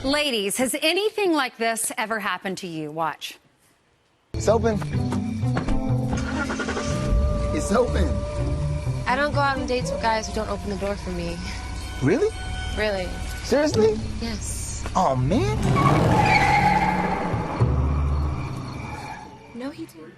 Ladies, has anything like this ever happened to you? Watch. It's open. It's open. I don't go out on dates with guys who don't open the door for me. Really? Really? Seriously? Yes. Oh, man. No, he didn't.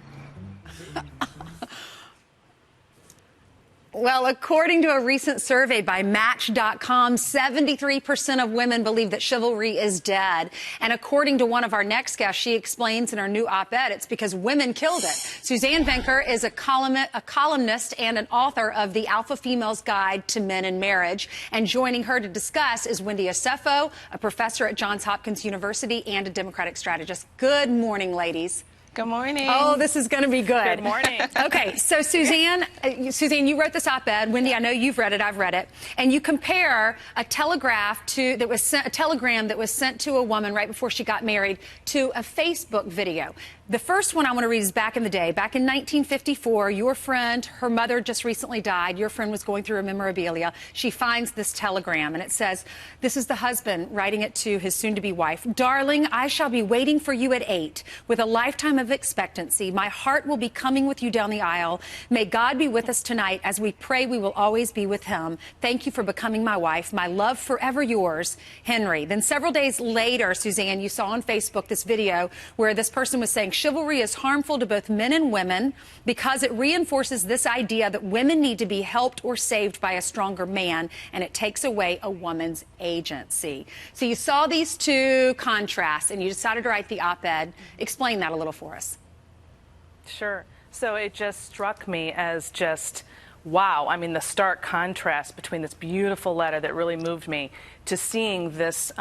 Well, according to a recent survey by Match.com, 73% of women believe that chivalry is dead. And according to one of our next guests, she explains in her new op-ed, it's because women killed it. Suzanne Venker is a columnist and an author of The Alpha Female's Guide to Men and Marriage. And joining her to discuss is Wendy Osefo, a professor at Johns Hopkins University and a Democratic strategist. Good morning, ladies. Good morning. Oh, this is going to be good. Good morning. Okay, so Suzanne, you wrote this op-ed. Wendy, I know you've read it. I've read it. And you compare a telegram that was sent to a woman right before she got married to a Facebook video. The first one I want to read is back in the day. Back in 1954, your friend, her mother just recently died. Your friend was going through a memorabilia. She finds this telegram, and it says, this is the husband writing it to his soon-to-be wife. Darling, I shall be waiting for you at 8 with a lifetime of expectancy. My heart will be coming with you down the aisle. May God be with us tonight as we pray we will always be with him. Thank you for becoming my wife. My love forever yours, Henry. Then several days later, Suzanne, you saw on Facebook this video where this person was saying, chivalry is harmful to both men and women because it reinforces this idea that women need to be helped or saved by a stronger man, and it takes away a woman's agency. So you saw these two contrasts, and you decided to write the op-ed. Explain that a little for us. Sure. So it just struck me as just, wow. I mean, the stark contrast between this beautiful letter that really moved me to seeing this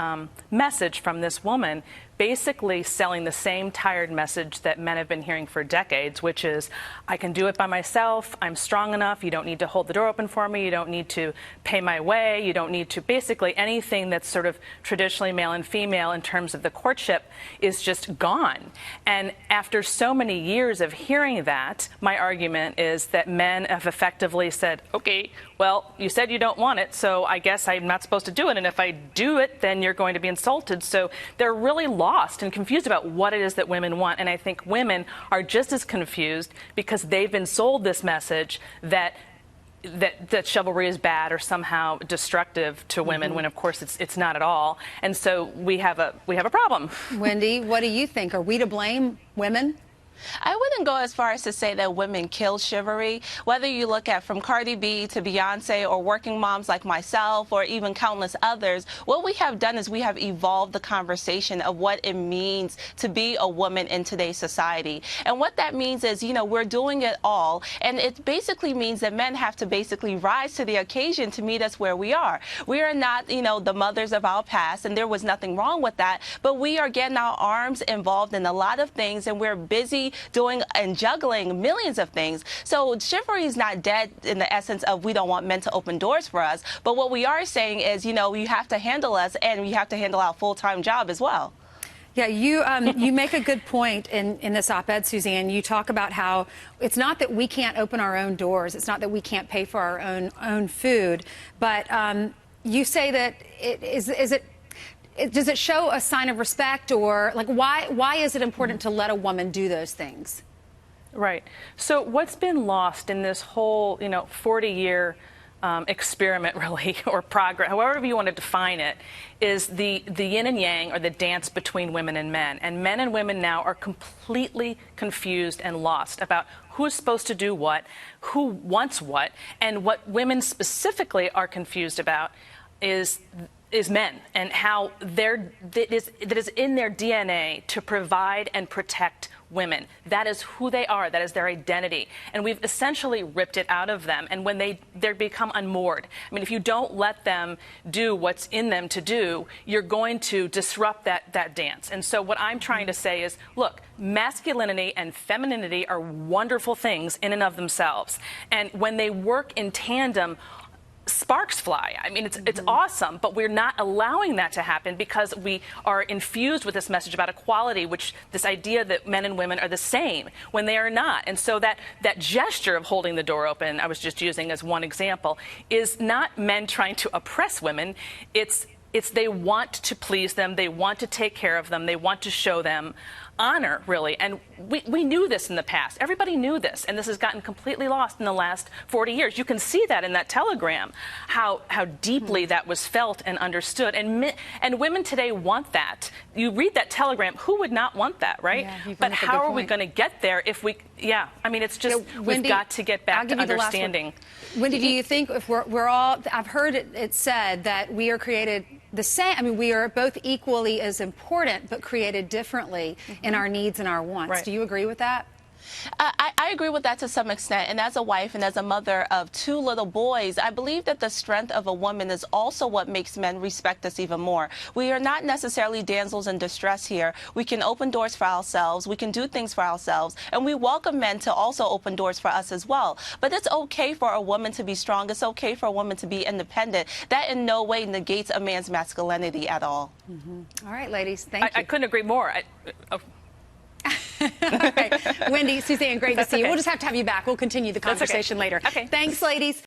message from this woman basically selling the same tired message that men have been hearing for decades, which is, I can do it by myself, I'm strong enough, you don't need to hold the door open for me, you don't need to pay my way, you don't need to, basically anything that's sort of traditionally male and female in terms of the courtship is just gone. And after so many years of hearing that, my argument is that men have effectively said, okay, well, you said you don't want it, so I guess I'm not supposed to do it, and if I do it, then you're going to be insulted. So they're really lost and confused about what it is that women want, and I think women are just as confused because they've been sold this message that chivalry is bad or somehow destructive to women, when of course it's not at all. And so we have a problem. Wendy, what do you think? Are we to blame women? I wouldn't go as far as to say that women kill chivalry. Whether you look at from Cardi B to Beyonce or working moms like myself or even countless others, what we have done is we have evolved the conversation of what it means to be a woman in today's society. And what that means is, you know, we're doing it all. And it basically means that men have to basically rise to the occasion to meet us where we are. We are not, you know, the mothers of our past, and there was nothing wrong with that. But we are getting our arms involved in a lot of things, and we're busy doing and juggling millions of things. So chivalry is not dead in the essence of we don't want men to open doors for us. But what we are saying is, you know, you have to handle us, and you have to handle our full-time job as well. Yeah, you make a good point in this op-ed, Suzanne. You talk about how it's not that we can't open our own doors. It's not that we can't pay for our own food. But you say that does it show a sign of respect, or like why is it important to let a woman do those things? Right. So what's been lost in this whole 40-year experiment, really, or progress, however you want to define it, is the yin and yang, or the dance between women and men. And men and women now are completely confused and lost about who's supposed to do what, who wants what, and what women specifically are confused about is men, and how that is in their DNA to provide and protect women. That is who they are. That is their identity. And we've essentially ripped it out of them. And when they become unmoored, I mean, if you don't let them do what's in them to do, you're going to disrupt that dance. And so what I'm trying to say is, look, masculinity and femininity are wonderful things in and of themselves. And when they work in tandem, sparks fly. I mean, it's awesome, but we're not allowing that to happen because we are infused with this message about equality, this idea that men and women are the same when they are not. And so that gesture of holding the door open, I was just using as one example, is not men trying to oppress women. It's It's they want to please them, they want to take care of them, they want to show them honor, really. And we knew this in the past. Everybody knew this, and this has gotten completely lost in the last 40 years. You can see that in that telegram, how deeply that was felt and understood. And women today want that. You read that telegram, who would not want that, right? Yeah, but how are we going to get there if we, I mean, it's just, Wendy, we've got to get back to understanding. Wendy, do you think if we're all, I've heard it said that we are created the same, I mean, we are both equally as important, but created differently in our needs and our wants. Right. Do you agree with that? I agree with that to some extent. And as a wife and as a mother of 2 little boys, I believe that the strength of a woman is also what makes men respect us even more. We are not necessarily damsels in distress here. We can open doors for ourselves. We can do things for ourselves. And we welcome men to also open doors for us as well. But it's okay for a woman to be strong. It's okay for a woman to be independent. That in no way negates a man's masculinity at all. All right, ladies, thank you. I couldn't agree more. All right. Wendy, Suzanne, great to see you. okay. We'll just have to have you back. We'll continue the That's okay. conversation later. Okay. Thanks, ladies.